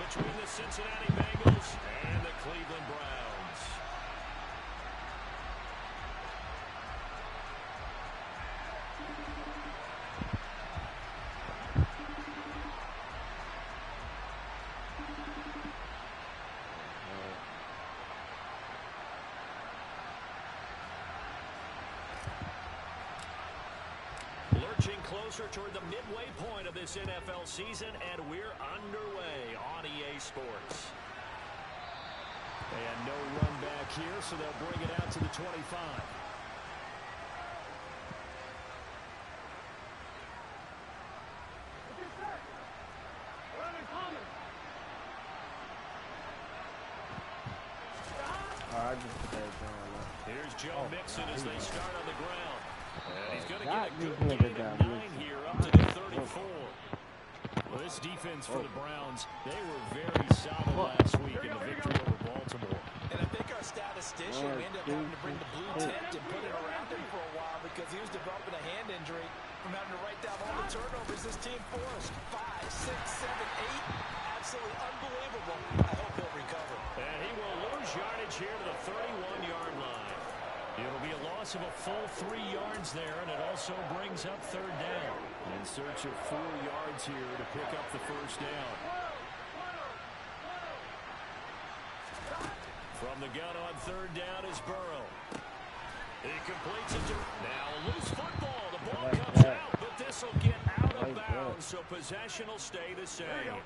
between the Cincinnati Bengals and the Cleveland Browns. Lurching closer toward the midway point of this NFL season, and we're underway on EA Sports. And no run back here, so they'll bring it out to the 25. Here's Joe Mixon as they start on the ground. And he's going to get a good gain of 9 here up to the 34. Well, this defense for the Browns, they were very solid last week in the victory over Baltimore. And I think our statistician ended up having to bring the blue tint and put it around him for a while because he was developing a hand injury from having to write down all the turnovers this team forced. 5, 6, 7, 8. Absolutely unbelievable. I hope he'll recover. And he will lose yardage here to the 31-yard line. It'll be a loss of a full 3 yards there, and it also brings up third down. In search of 4 yards here to pick up the first down. From the gun on third down is Burrow. He completes it to now a loose football. The ball comes out, but this will get out of bounds, so possession will stay the same. 11.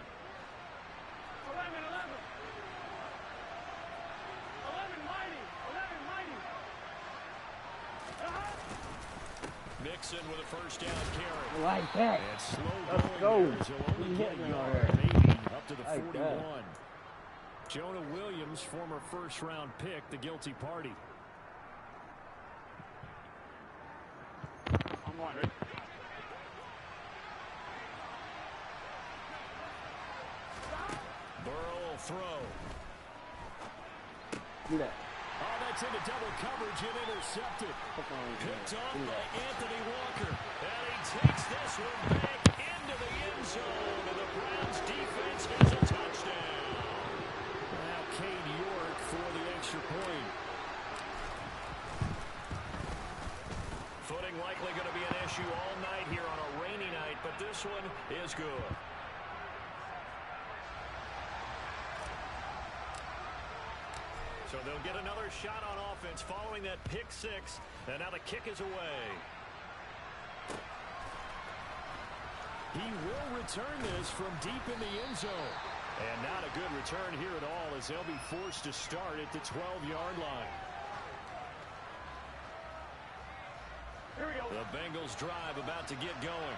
Mixon with a first down carry. Like that. And slow Let's going go. here, so only He's get a hitting yard, already. maybe up to the Like 41. that. Jonah Williams, former first-round pick, the guilty party. I'm on it. Burrow will throw. Do that. Oh, that's into double coverage and intercepted. Picked off by Anthony Walker. And he takes this one back into the end zone. And the Browns defense has a touchdown. Now Cade York for the extra point. Footing likely going to be an issue all night here on a rainy night, but this one is good. So they'll get another shot on offense following that pick six. And now the kick is away. He will return this from deep in the end zone. And not a good return here at all as they'll be forced to start at the 12-yard line. Here we go. The Bengals drive about to get going.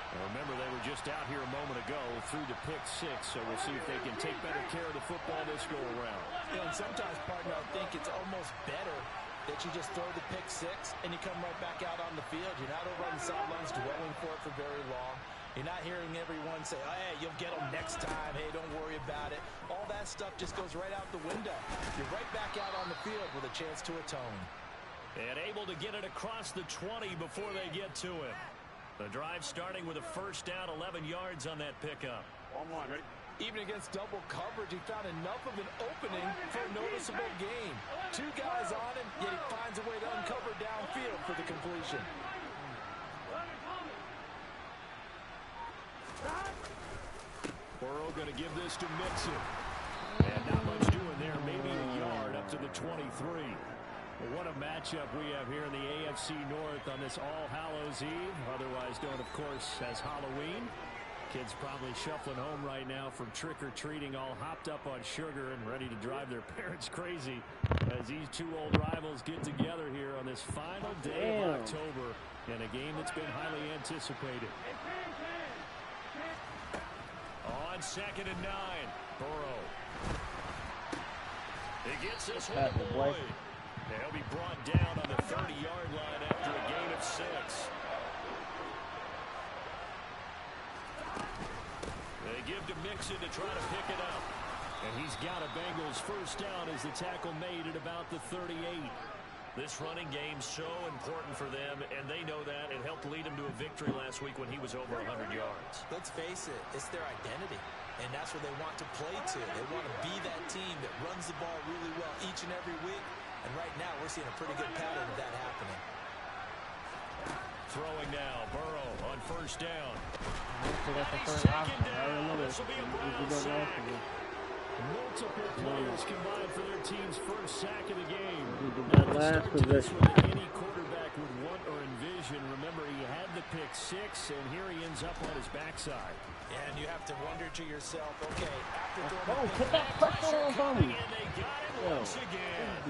And remember, they were just out here a moment ago through to pick six, so we'll see if they can take better care of the football this go-around. You know, and sometimes, partner, I think it's almost better that you just throw the pick six and you come right back out on the field. You're not over on the sidelines dwelling for it for very long. You're not hearing everyone say, oh, hey, you'll get them next time. Hey, don't worry about it. All that stuff just goes right out the window. You're right back out on the field with a chance to atone. And able to get it across the 20 before they get to it. The drive starting with a first down, 11 yards on that pickup. Ready? Even against double coverage, he found enough of an opening for a noticeable gain. 2 guys on him, yet he finds a way to uncover downfield for the completion. Burrow going to give this to Mixon. And not much doing there, maybe a yard up to the 23. Well, what a matchup we have here in the AFC North on this All Hallows Eve, otherwise known, of course, as Halloween. Kids probably shuffling home right now from trick-or-treating, all hopped up on sugar and ready to drive their parents crazy as these two old rivals get together here on this final day of October in a game that's been highly anticipated. On 2nd and 9, Burrow. He gets this one away. He'll be brought down on the 30-yard line after a gain of 6. They give to Mixon to try to pick it up. And he's got a Bengals first down as the tackle made at about the 38. This running game's so important for them, and they know that. It helped lead him to a victory last week when he was over 100 yards. Let's face it, it's their identity. and that's where they want to play to. They want to be that team that runs the ball really well each and every week, and right now we're seeing a pretty good pattern of that happening. Throwing now, Burrow on first down. Second down. This will be a Brown sack. Multiple players combined for their team's first sack of the game. Not the start to this one that any quarterback would want or envision. Remember, he had the pick six, and here he ends up on his backside. And you have to wonder to yourself, okay, after throwing the put that pressure on him. And they got it once again.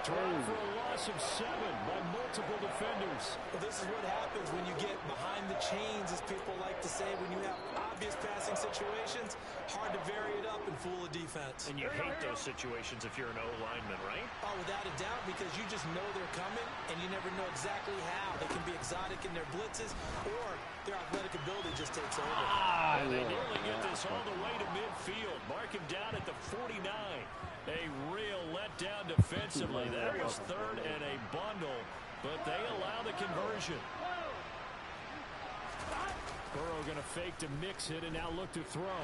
Trying for a loss of 7 by multiple defenders. Well, this is what happens when you get behind the chains, as people like to say, when you have obvious passing situations. Hard to vary it up and fool a defense. And you hate those situations if you're an O-lineman, right? Oh, without a doubt, because you just know they're coming, and you never know exactly how. They can be exotic in their blitzes, or their athletic ability just takes over. And they nearly get this all the way to midfield. Mark him down at the 49. A real letdown defensively. That was third and a bundle, but they allow the conversion. Burrow going to fake to mix it and now look to throw.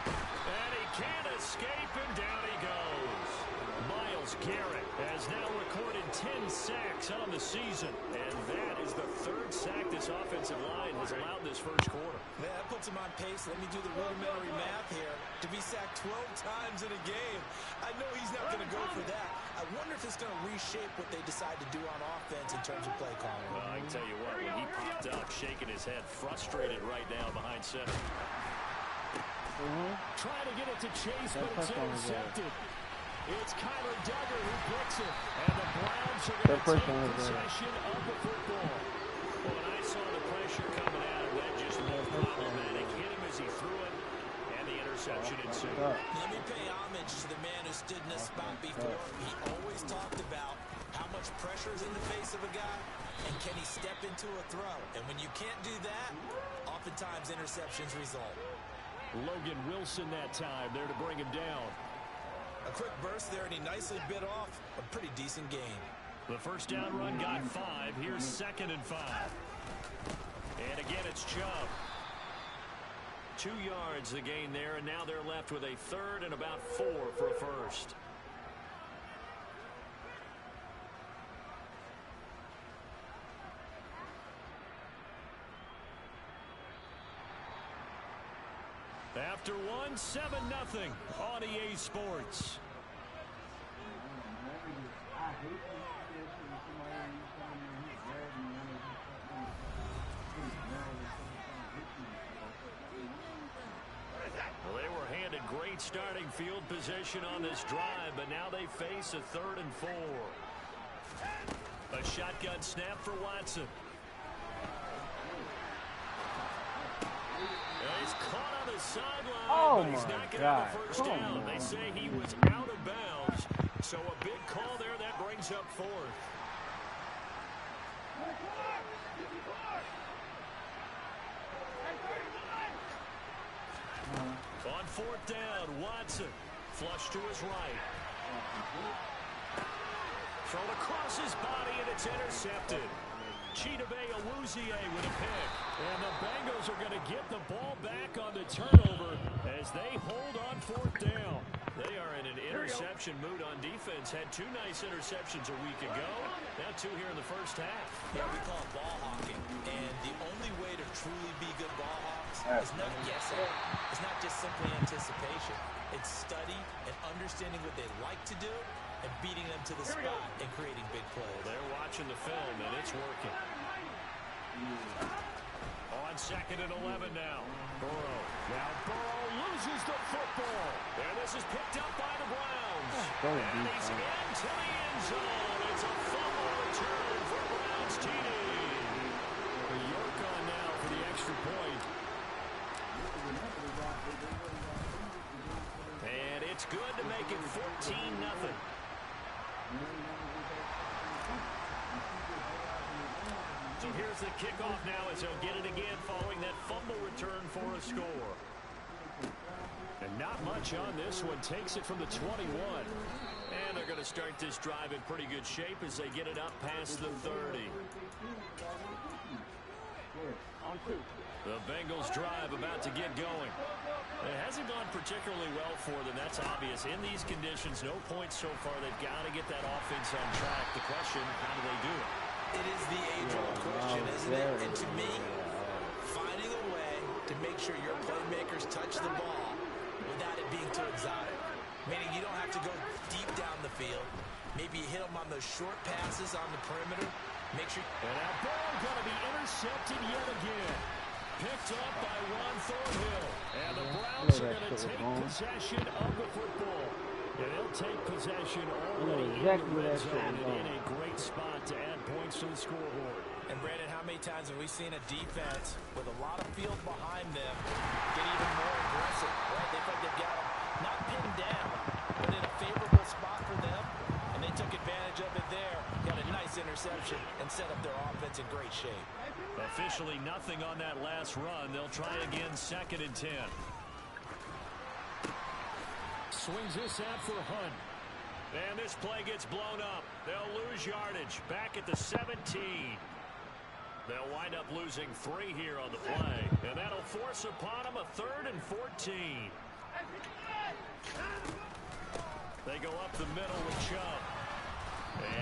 And he can't escape, and down he goes. Myles Garrett has now recorded 10 sacks on the season, and that is the third sack this offensive line has allowed this first quarter. Man, that puts him on pace. Let me do the rudimentary math here. To be sacked 12 times in a game, I know he's not going to go for that. I wonder if it's going to reshape what they decide to do on offense in terms of play calling. Well, I can tell you what, when he popped up, shaking his head, frustrated right now behind center. Trying to get it to Chase, but it's intercepted. It's Kyler Duggar who breaks it, and the Browns are going to take possession of the football. Well, when I saw the pressure coming at him, that just looked problematic. Hit him as he threw it, and the interception ensued. Let me pay homage to the man who stood in this spot before. He always talked about how much pressure is in the face of a guy, and can he step into a throw. And when you can't do that, oftentimes interceptions result. Logan Wilson that time there to bring him down. A quick burst there, and he nicely bit off a pretty decent gain. The first down run got 5. Here's 2nd and 5. And again, it's Chubb. 2 yards the gain there, and now they're left with a 3rd and about 4 for a first. After 1, 7-0 on EA Sports. Well, they were handed great starting field position on this drive, but now they face a 3rd and 4. A shotgun snap for Watson. He's caught on the sideline, but he's not getting the first down. They say he was out of bounds, so a big call there that brings up 4th. On 4th down, Watson flush to his right. Thrown across his body, and it's intercepted. Chidobe Awuzie with a pick. And the Bengals are going to get the ball back on the turnover as they hold on 4th down. They are in an interception mood on defense. Had 2 nice interceptions a week ago. Now 2 here in the first half. Yeah, we call it ball hawking. And the only way to truly be good ball hawks is not guessing. It's not just simply anticipation. It's study and understanding what they like to do and beating them to the spot and creating big plays. They're watching the film, and it's working. On 2nd and 11 now. Burrow. Now Burrow loses the football. And this is picked up by the Browns. And he's into the end zone. It's a fumble return for Browns TD. York on now for the extra point. And it's good to make it 14-0. So here's the kickoff now as he'll get it again following that fumble return for a score. And not much on this one. Takes it from the 21. And they're going to start this drive in pretty good shape as they get it up past the 30. On 2. The Bengals drive about to get going. It hasn't gone particularly well for them. That's obvious. In these conditions, no points so far. They've got to get that offense on track. The question, how do they do it? It is the age-old question, isn't it? And to me, finding a way to make sure your playmakers touch the ball without it being too exotic. Meaning you don't have to go deep down the field. Maybe you hit them on those short passes on the perimeter. Make sure. And that ball going to be intercepted yet again. Picked up by Ron Thornhill. And the Browns are going to take possession of the football. And they'll take possession already in the red zone and in a great spot to add points to the scoreboard. And Brandon, how many times have we seen a defense with a lot of field behind them get even more aggressive? Right? They feel like they've got them not pinned down, but in a favorable spot for them. And they took advantage of it there. Got a nice interception and set up their offense in great shape. Officially nothing on that last run. They'll try again, 2nd and 10. Swings this out for Hunt. And this play gets blown up. They'll lose yardage. Back at the 17. They'll wind up losing 3 here on the play. And that'll force upon them a 3rd and 14. They go up the middle with Chubb.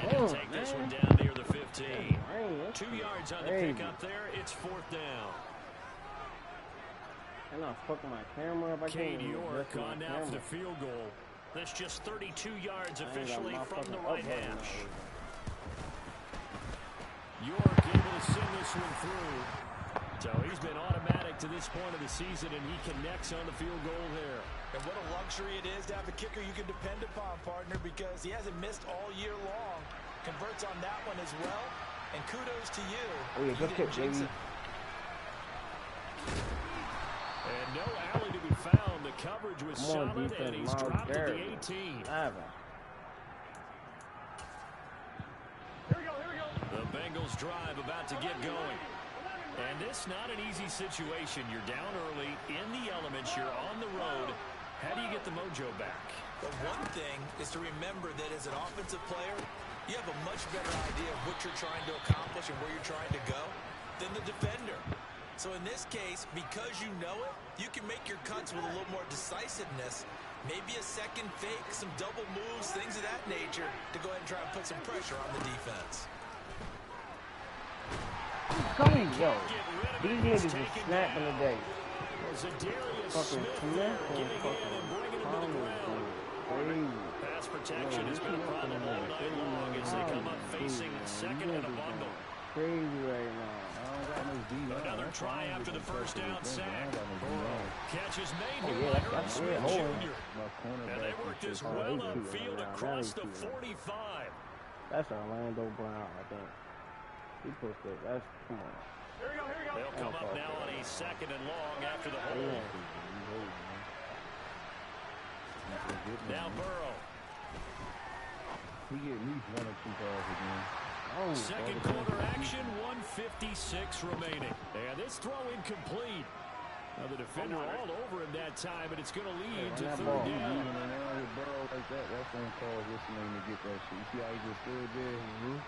And he'll take this one down near the 15. 2 yards on the pickup there. It's 4th down. I'm not fucking my camera if I Kane can't York on now for the field goal. That's just 32 yards officially from the right hash. York able to send this one through. So he's been automatic to this point of the season, and he connects on the field goal there. And what a luxury it is to have a kicker you can depend upon, partner, because he hasn't missed all year long. Converts on that one as well. And kudos to you. Oh, yeah, good kick, baby. And no alley to be found. The coverage was solid, and he's dropped at the 18. The Bengals drive about to get going. And this not an easy situation. You're down early, in the elements, you're on the road. How do you get the mojo back? Well, one thing is to remember that as an offensive player, you have a much better idea of what you're trying to accomplish and where you're trying to go than the defender. So in this case, because you know it, you can make your cuts with a little more decisiveness. Maybe a second fake, some double moves, things of that nature to go ahead and try and put some pressure on the defense. Coming, yo. These niggas is snapping today. Fucking Smith and fucking Collins. Pass protection has been a problem all night long as they come up facing 2nd and a bundle. Crazy right now. Another try after the first down sack. Catch is made Oh, here yeah, by Herb that's Smith good. Jr. And they work this well upfield across the 45. That's Orlando Brown, I think. He pushed it. That's, come on. They'll come up now on a 2nd and long after the hold. Now Burrow. He get at least 1 or 2 balls again. Second quarter action, 1:56 remaining. And this throw incomplete. Now the defender all over him that time, and it's going to lead to 3rd down. With Burrow like that, that's going to cause this name to get that shit. You see how he just stood there?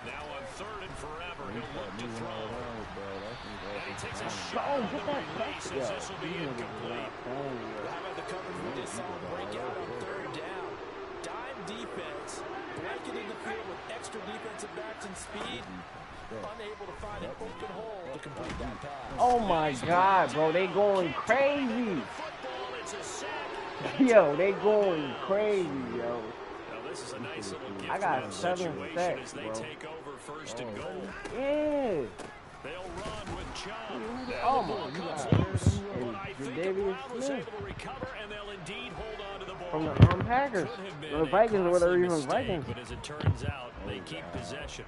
Now on 3rd and forever, he'll look to throw. And he takes a Oh, shot on get the that release as this will be incomplete. Well, how about the coverage we just saw him break out on 3rd down? Dime defense, blanketed the field with extra defensive backs and speed, unable to find an open hole to complete that pass. Oh my God, bro, they going crazy. Yo, they going crazy, yo. This is a nice little gift I got 7 situation sacks, as they bro. take over 1st and goal. Yeah. They'll run with Chubb. Oh The ball my comes God. loose, but I think the David Brown was Smith. able to recover, and they'll indeed hold on to the ball. From the Packers. Could have been The a Vikings were the costly reason mistake, Vikings. but as it turns out, they keep possession.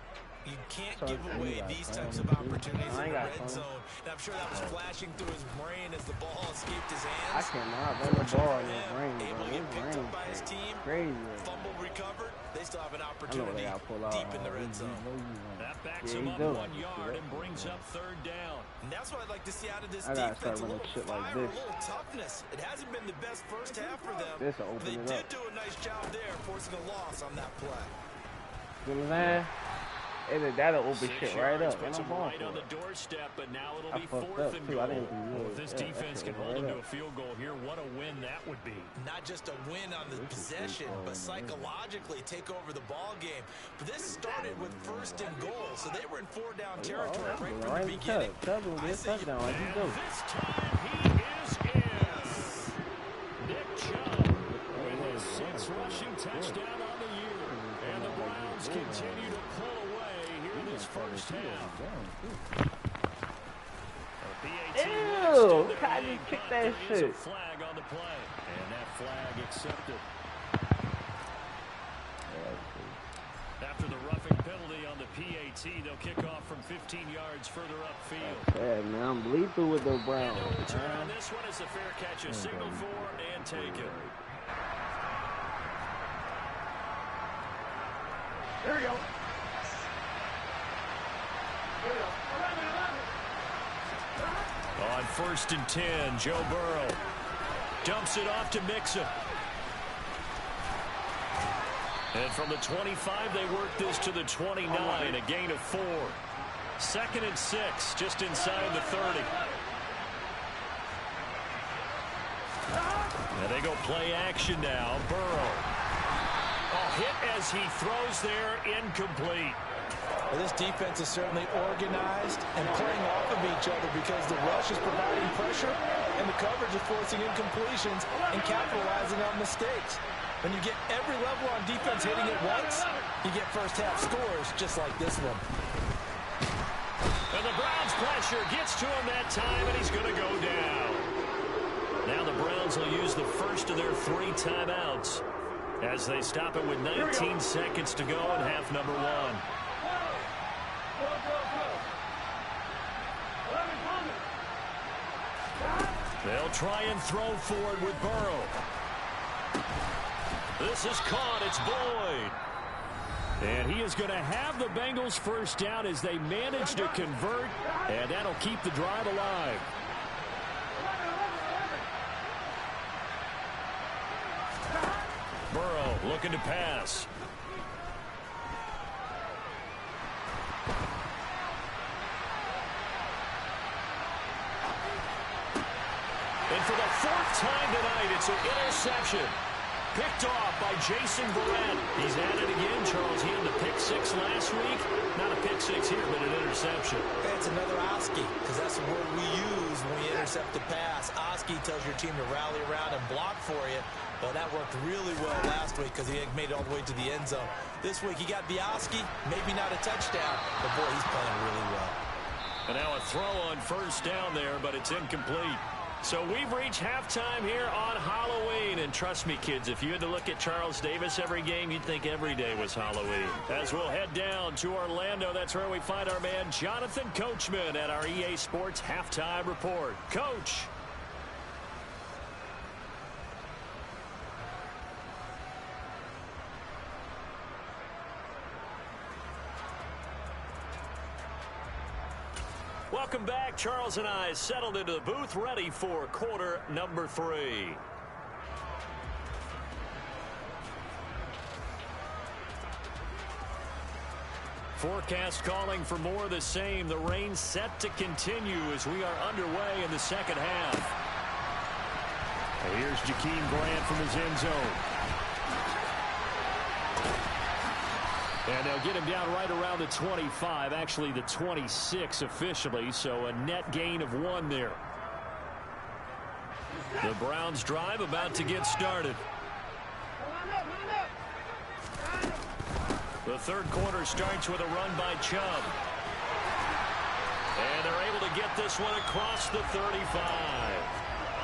You can't give away these types of opportunities in the red zone. And I'm sure that was flashing through his brain as the ball escaped his hands. I cannot run the ball in his brain, Able bro. to His get picked brain up by his team, crazy. fumble recovered. They still have an I know opportunity they gotta pull out. deep in the red zone. That backs Yeah, him he up does 1 like yard and brings up 3rd down. And that's what I'd like to see out of this I gotta start defense. A running little shit like fire, a this. little toughness. It hasn't been the best first half for them. This'll open They it did up. do a nice job there, forcing a loss on that play. You know what I'm saying? That'll open shit right up. And I'm going right on the doorstep, but now it'll be fucked 4th up, and too. goal. I didn't do Well, that. if this Yeah, defense can hold them to a field goal here, what a win that would be. Not just a win on the possession, but psychologically take over the ball game. But this started with 1st and goal, so they were in 4-down territory right from the beginning. Chubb will get a touchdown like he do. This time he is in. Nick Chubb with his 6th rushing touchdown on the year. And the Browns continue to pull away here in this first half. Ew, Kai just kicked that shit. Flag on the play. And that flag accepted. After the roughing penalty on the PAT, they'll kick off from 15 yards further upfield. Yeah, man, I'm lethal with the Browns. And the return on this one is a fair catch, a signal for and taken. Here we go. On 1st and 10, Joe Burrow dumps it off to Mixon. And from the 25, they work this to the 29, a gain of 4. 2nd and 6, just inside the 30. And they go play action now. Burrow. Hit as he throws there, incomplete. Well, this defense is certainly organized and playing off of each other because the rush is providing pressure and the coverage is forcing incompletions and capitalizing on mistakes. When you get every level on defense hitting it once, you get first half scores just like this one. And the Browns' pressure gets to him that time, and he's going to go down. Now the Browns will use the first of their 3 timeouts as they stop it with 19 seconds to go in half number 1. They'll try and throw forward with Burrow. This is caught. It's Boyd. And he is going to have the Bengals first down as they manage to convert, and that'll keep the drive alive. Burrow looking to pass. And for the 4th time tonight, it's an interception. Picked off by Jason Verrett. He's at it again, Charles. He had the pick 6 last week. Not a pick 6 here, but an interception. It's another Oski, because that's the word we use when we intercept the pass. Oski tells your team to rally around and block for you. Well, that worked really well last week because he made it all the way to the end zone. This week, he got the Oski, maybe not a touchdown, but boy, he's playing really well. And now a throw on first down there, but it's incomplete. So we've reached halftime here on Halloween. And trust me, kids, if you had to look at Charles Davis every game, you'd think every day was Halloween. As we'll head down to Orlando, that's where we find our man Jonathan Coachman at our EA Sports Halftime Report. Coach. Welcome back. Charles and I settled into the booth, ready for quarter number 3. Forecast calling for more of the same. The rain set to continue as we are underway in the second half. Here's Jakeem Grant from his end zone. And they'll get him down right around the 25, actually the 26 officially, so a net gain of 1 there. The Browns drive about to get started. The third quarter starts with a run by Chubb. And they're able to get this one across the 35.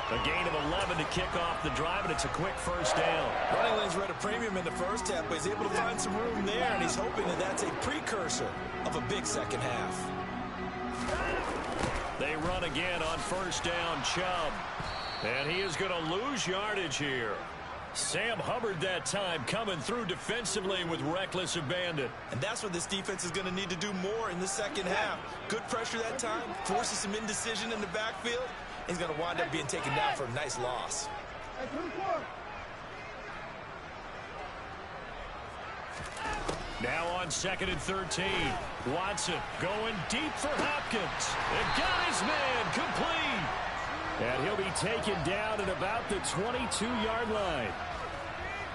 A gain of 11 to kick off the drive, and it's a quick first down. Running lanes were at a premium in the first half, but he's able to find some room there, and he's hoping that that's a precursor of a big second half. They run again on first down, Chubb. And he is going to lose yardage here. Sam Hubbard that time coming through defensively with reckless abandon. And that's what this defense is going to need to do more in the second half. Good pressure that time, forces some indecision in the backfield. He's going to wind up being taken down for a nice loss. Now on 2nd and 13. Watson going deep for Hopkins. And got his man complete. And he'll be taken down at about the 22-yard line.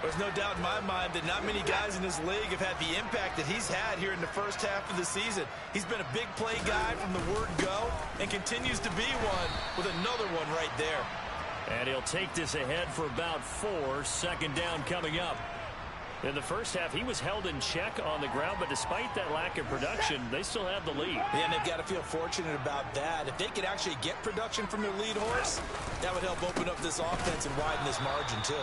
There's no doubt in my mind that not many guys in this league have had the impact that he's had here in the first half of the season. He's been a big play guy from the word go and continues to be one with another one right there. And he'll take this ahead for about 4. 2nd down coming up. In the first half, he was held in check on the ground, but despite that lack of production, they still have the lead. Yeah, and they've got to feel fortunate about that. If they could actually get production from their lead horse, that would help open up this offense and widen this margin too.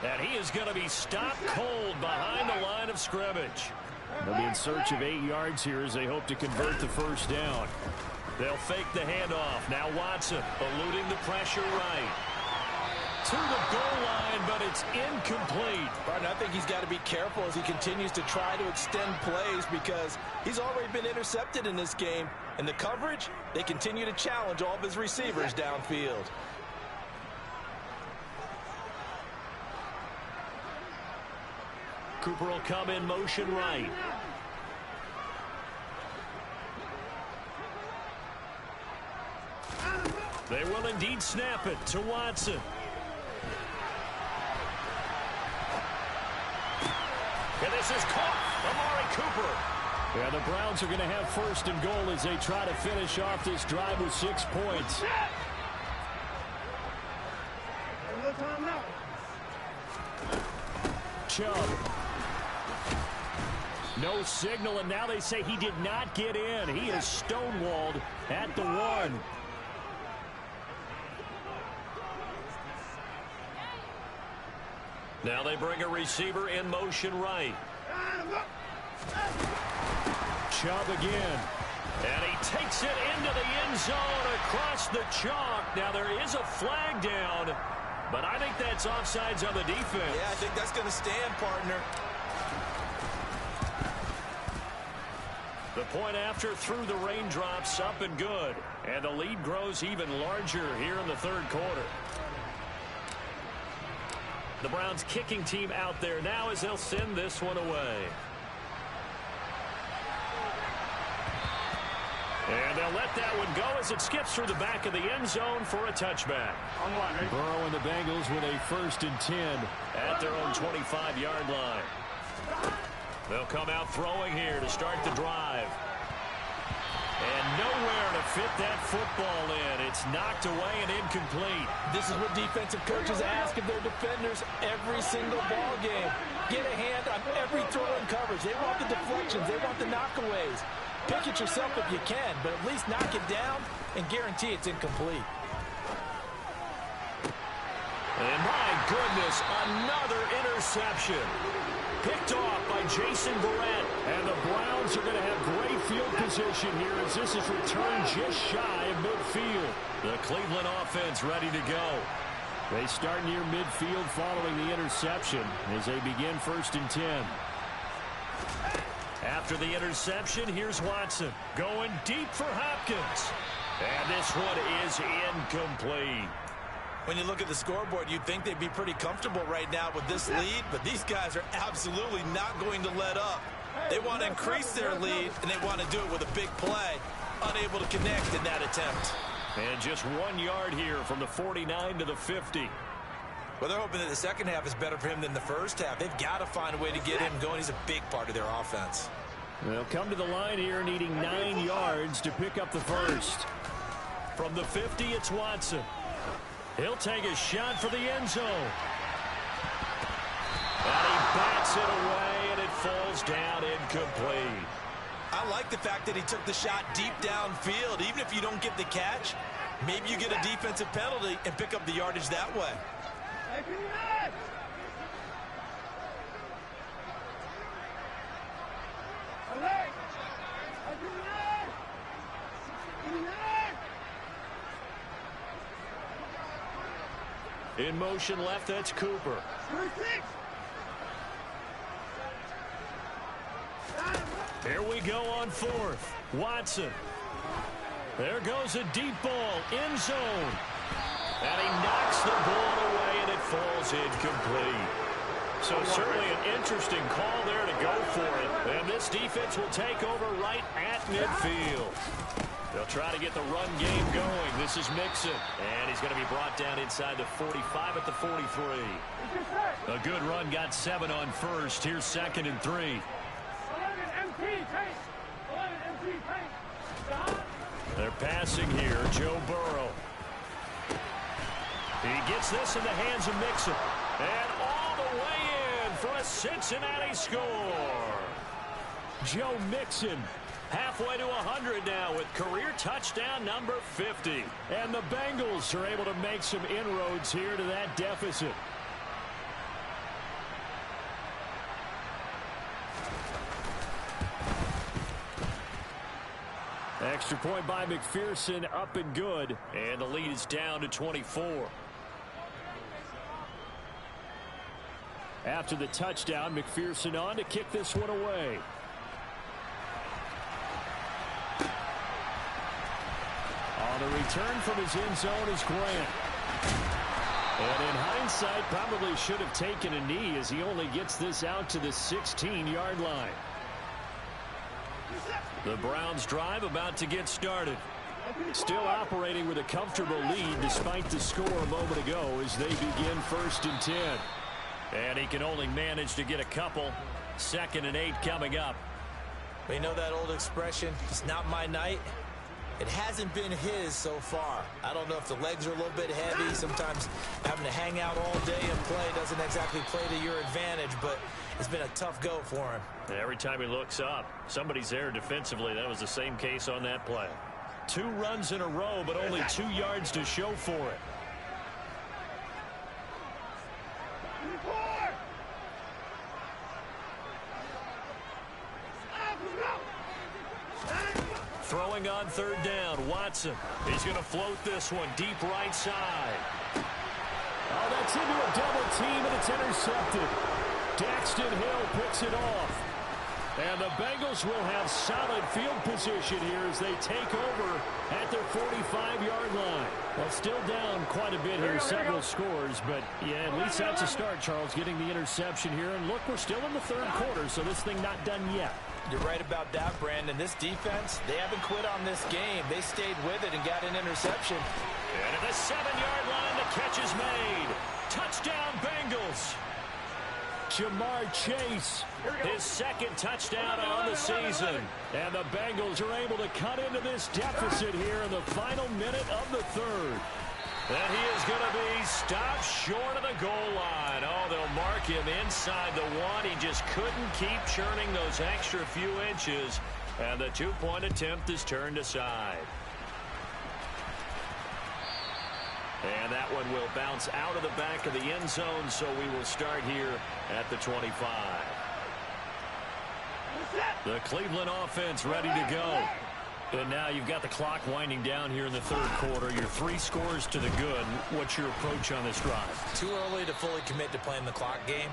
And he is going to be stopped cold behind the line of scrimmage. They'll be in search of 8 yards here as they hope to convert the first down. They'll fake the handoff. Now Watson eluding the pressure right. To the goal line, but it's incomplete. Right, I think he's got to be careful as he continues to try to extend plays because he's already been intercepted in this game. And the coverage, they continue to challenge all of his receivers downfield. Cooper will come in motion right. They will indeed snap it to Watson. And this is caught. Amari Cooper. Yeah, the Browns are going to have 1st and goal as they try to finish off this drive with 6 points. Chubb. No signal, and now they say he did not get in. He is stonewalled at the 1. Now they bring a receiver in motion right. Chubb again. And he takes it into the end zone across the chalk. Now there is a flag down, but I think that's offsides on the defense. Yeah, I think that's going to stand, partner. The point after through the raindrops, up and good. And the lead grows even larger here in the 3rd quarter. The Browns kicking team out there now as they'll send this one away. And they'll let that one go as it skips through the back of the end zone for a touchback. Burrow and the Bengals with a 1st and 10 at their own 25-yard line. They'll come out throwing here to start the drive. And nowhere to fit that football in. It's knocked away and incomplete. This is what defensive coaches ask of their defenders every single ball game. Get a hand on every throw and coverage. They want the deflections. They want the knockaways. Pick it yourself if you can, but at least knock it down and guarantee it's incomplete. And my goodness, another interception. Picked off by Jason Verrett. And the Browns are going to have great field position here as this is returned just shy of midfield. The Cleveland offense ready to go. They start near midfield following the interception as they begin 1st and 10. After the interception, here's Watson going deep for Hopkins. And this one is incomplete. When you look at the scoreboard, you'd think they'd be pretty comfortable right now with this lead, but these guys are absolutely not going to let up. They want to increase their lead, and they want to do it with a big play. Unable to connect in that attempt. And just 1 yard here from the 49 to the 50. Well, they're hoping that the second half is better for him than the first half. They've got to find a way to get him going. He's a big part of their offense. They'll come to the line here needing 9 yards to pick up the first. From the 50, it's Watson. He'll take a shot for the end zone. And he bats it away, and it falls down incomplete. I like the fact that he took the shot deep downfield. Even if you don't get the catch, maybe you get a defensive penalty and pick up the yardage that way. In motion left, that's Cooper. Here we go on 4th. Watson. There goes a deep ball. End zone. And he knocks the ball away, and it falls incomplete. So certainly an interesting call there to go for it. And this defense will take over right at midfield. They'll try to get the run game going. This is Mixon. And he's going to be brought down inside the 45 at the 43. A good run, got 7 on first. Here's 2nd and 3. They're passing here. Joe Burrow. He gets this in the hands of Mixon. And all the way in for a Cincinnati score. Joe Mixon halfway to 100 now with career touchdown number 50. And the Bengals are able to make some inroads here to that deficit. Extra point by McPherson, up and good. And the lead is down to 24. After the touchdown, McPherson on to kick this one away. On the return from his end zone is Grant. And in hindsight, probably should have taken a knee as he only gets this out to the 16-yard line. The Browns drive about to get started. Still operating with a comfortable lead despite the score a moment ago as they begin 1st and 10. And he can only manage to get a couple. 2nd and 8 coming up. We know that old expression, it's not my night. It hasn't been his so far. I don't know if the legs are a little bit heavy. Sometimes having to hang out all day and play doesn't exactly play to your advantage, but it's been a tough go for him. And every time he looks up, somebody's there defensively. That was the same case on that play. 2 runs in a row, but only 2 yards to show for it. Throwing on 3rd down, Watson. He's going to float this one deep right side. Oh, that's into a double team, and it's intercepted. Daxton Hill picks it off. And the Bengals will have solid field position here as they take over at their 45-yard line. Well, still down quite a bit here, several scores, but yeah, at least that's a start, Charles, getting the interception here. And look, we're still in the 3rd quarter, so this thing not done yet. You're right about that, Brandon. This defense, they haven't quit on this game. They stayed with it and got an interception. And at the 7-yard line, the catch is made. Touchdown, Bengals. Jamar Chase, his 2nd touchdown on the season. And the Bengals are able to cut into this deficit here in the final minute of the 3rd. And he is going to be stopped short of the goal line. Oh, they'll mark him inside the 1. He just couldn't keep churning those extra few inches. And the 2-point attempt is turned aside. And that one will bounce out of the back of the end zone, so we will start here at the 25. The Cleveland offense ready to go. And now you've got the clock winding down here in the 3rd quarter. You're 3 scores to the good. What's your approach on this drive? Too early to fully commit to playing the clock game.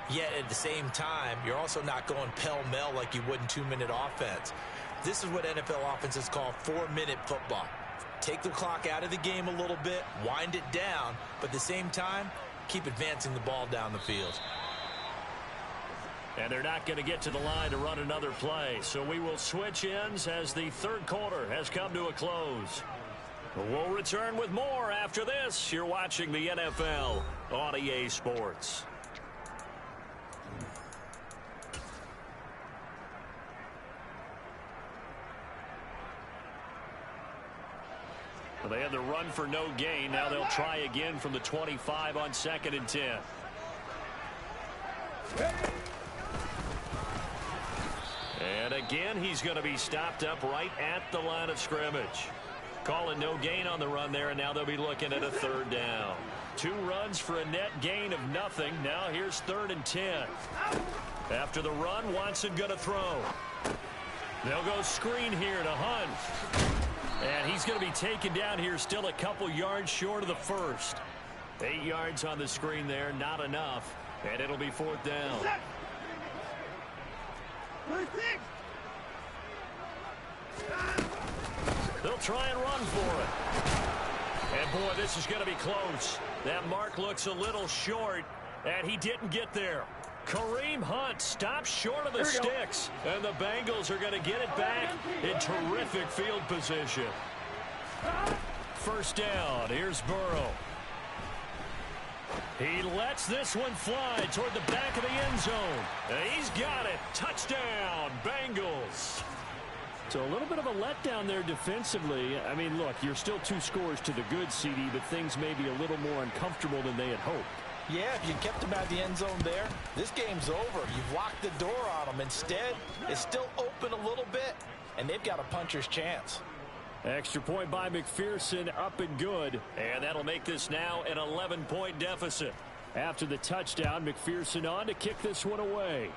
Yet at the same time, you're also not going pell-mell like you would in 2-minute offense. This is what NFL offenses call 4-minute football. Take the clock out of the game a little bit, wind it down, but at the same time, keep advancing the ball down the field. And they're not going to get to the line to run another play. So we will switch ends as the 3rd quarter has come to a close. We'll return with more after this. You're watching the NFL on EA Sports. Well, they had the run for no gain. Now they'll try again from the 25 on 2nd and 10. And again, he's going to be stopped up right at the line of scrimmage. Calling no gain on the run there, and now they'll be looking at a 3rd down. 2 runs for a net gain of nothing. Now here's 3rd and 10. After the run, Watson going to throw. They'll go screen here to Hunt. And he's going to be taken down here still a couple yards short of the 1st. 8 yards on the screen there, not enough. And it'll be 4th down. They'll try and run for it. And boy, this is going to be close. That mark looks a little short. And he didn't get there. Kareem Hunt stops short of the sticks. And the Bengals are going to get it back in terrific field position. First down. Here's Burrow. He lets this one fly toward the back of the end zone. And he's got it. Touchdown, Bengals. So a little bit of a letdown there defensively. I mean, look, you're still 2 scores to the good, CD, but things may be a little more uncomfortable than they had hoped. Yeah, if you kept them at the end zone there, this game's over. You've locked the door on them. Instead, it's still open a little bit, and they've got a puncher's chance. Extra point by McPherson, up and good. And that'll make this now an 11-point deficit. After the touchdown, McPherson on to kick this one away.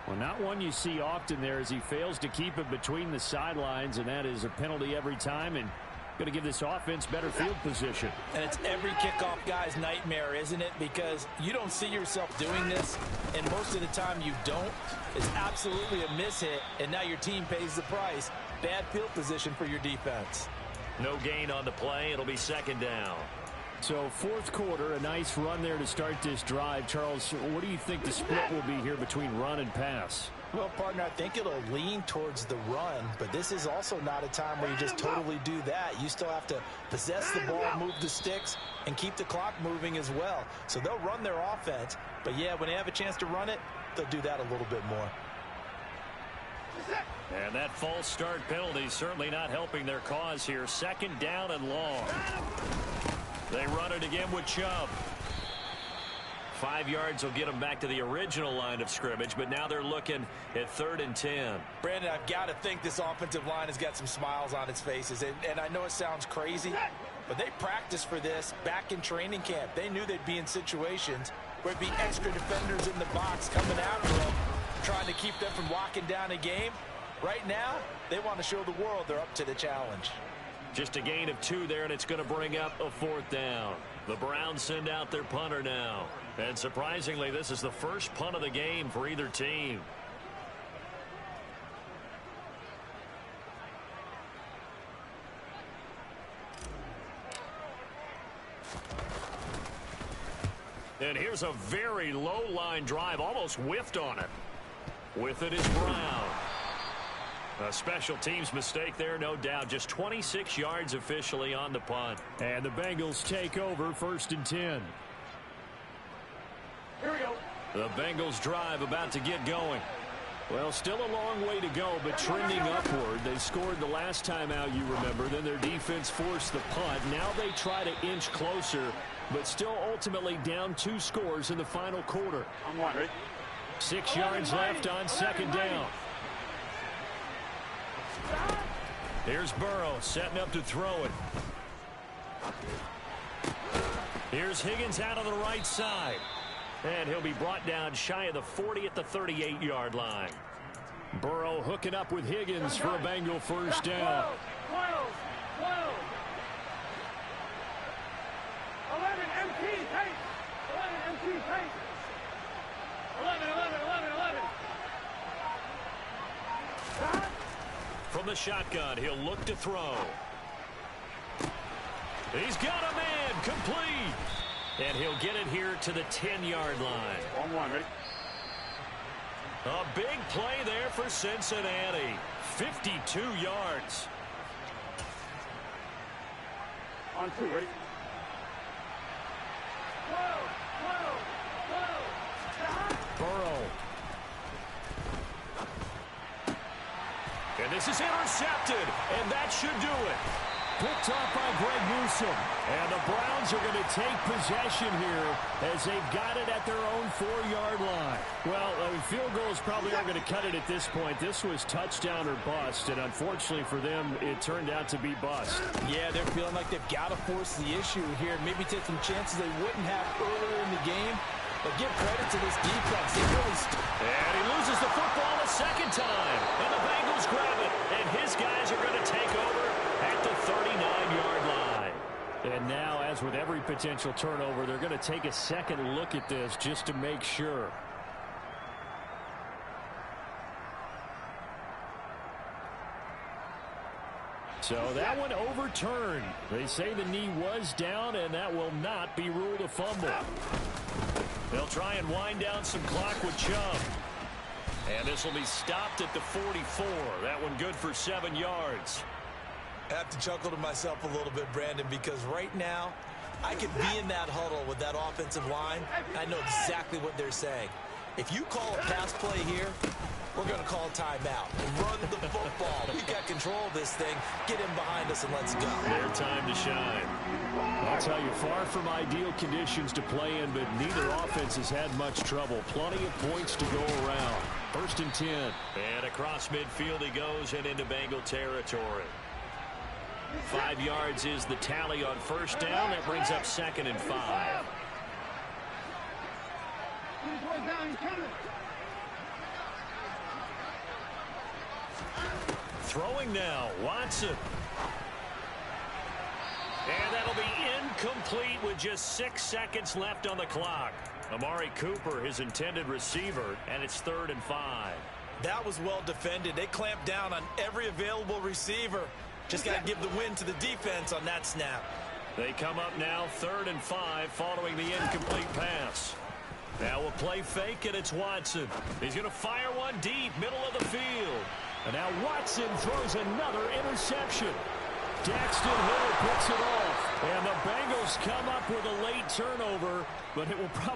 Well, not one you see often there as he fails to keep it between the sidelines, and that is a penalty every time, and going to give this offense better field position. And it's every kickoff guy's nightmare, isn't it? Because you don't see yourself doing this, and most of the time you don't. It's absolutely a mishit, and now your team pays the price. Bad field position for your defense. No gain on the play. It'll be second down. So fourth quarter, a nice run there to start this drive. Charles, what do you think the split will be here between run and pass? Well, partner, I think it'll lean towards the run, but this is also not a time where you just totally do that. You still have to possess the ball, move the sticks, and keep the clock moving as well. So they'll run their offense, but yeah, when they have a chance to run it, they'll do that a little bit more. And that false start penalty certainly not helping their cause here. Second down and long. They run it again with Chubb. 5 yards will get them back to the original line of scrimmage, but now they're looking at 3rd and 10. Brandon, I've got to think this offensive line has got some smiles on its faces, and I know it sounds crazy, but they practiced for this back in training camp. They knew they'd be in situations where it'd be extra defenders in the box coming after them, trying to keep them from locking down a game. Right now, they want to show the world they're up to the challenge. Just a gain of 2 there, and it's going to bring up a 4th down. The Browns send out their punter now. And surprisingly, this is the first punt of the game for either team. And here's a very low line drive, almost whiffed on it. With it is Brown. A special teams mistake there, no doubt. Just 26 yards officially on the punt. And the Bengals take over 1st and 10. Here we go. The Bengals drive about to get going. Well, still a long way to go, but trending upward. They scored the last time out, you remember. Then their defense forced the punt. Now they try to inch closer, but still ultimately down 2 scores in the final quarter. I'm one, ready? 6 yards left on 2nd down. Here's Burrow setting up to throw it. Here's Higgins out on the right side. And he'll be brought down shy of the 40 at the 38-yard line. Burrow hooking up with Higgins for a Bengal first down. 11 MT pace. 11 MT pace. 11. From the shotgun, he'll look to throw. He's got a man, complete. And he'll get it here to the 10-yard line. 1-1, ready? A big play there for Cincinnati. 52 yards. On 2, ready? Burrow. And this is intercepted, and that should do it. Picked off by Greg Newsome. And the Browns are going to take possession here as they've got it at their own 4-yard line. Well, field goals probably aren't going to cut it at this point. This was touchdown or bust, and unfortunately for them, it turned out to be bust. Yeah, they're feeling like they've got to force the issue here. Maybe take some chances they wouldn't have earlier in the game. But give credit to this defense. They really and he loses the football a second time. And the Bengals grab it. And his guys are going to take over at the 39-yard line. And now, as with every potential turnover, they're going to take a second look at this just to make sure. So that one overturned. They say the knee was down, and that will not be ruled a fumble. They'll try and wind down some clock with Chubb. And this will be stopped at the 44. That one good for 7 yards. I have to chuckle to myself a little bit, Brandon, because right now I could be in that huddle with that offensive line. I know exactly what they're saying. If you call a pass play here, we're going to call a timeout. Run the football. We got control of this thing. Get him behind us and let's go. Their time to shine. I'll tell you, far from ideal conditions to play in, but neither offense has had much trouble. Plenty of points to go around. 1st and 10. And across midfield he goes and into Bengal territory. 5 yards is the tally on 1st down. That brings up 2nd and 5. Throwing now, Watson. And that'll be incomplete with just 6 seconds left on the clock. Amari Cooper, his intended receiver, and it's 3rd and 5. That was well defended. They clamped down on every available receiver. Just got to give the win to the defense on that snap. They come up now 3rd and 5 following the incomplete pass. Now we'll play fake, and it's Watson. He's going to fire one deep, middle of the field. And now Watson throws another interception. Daxton Hill picks it off. And the Bengals come up with a late turnover, but it will probably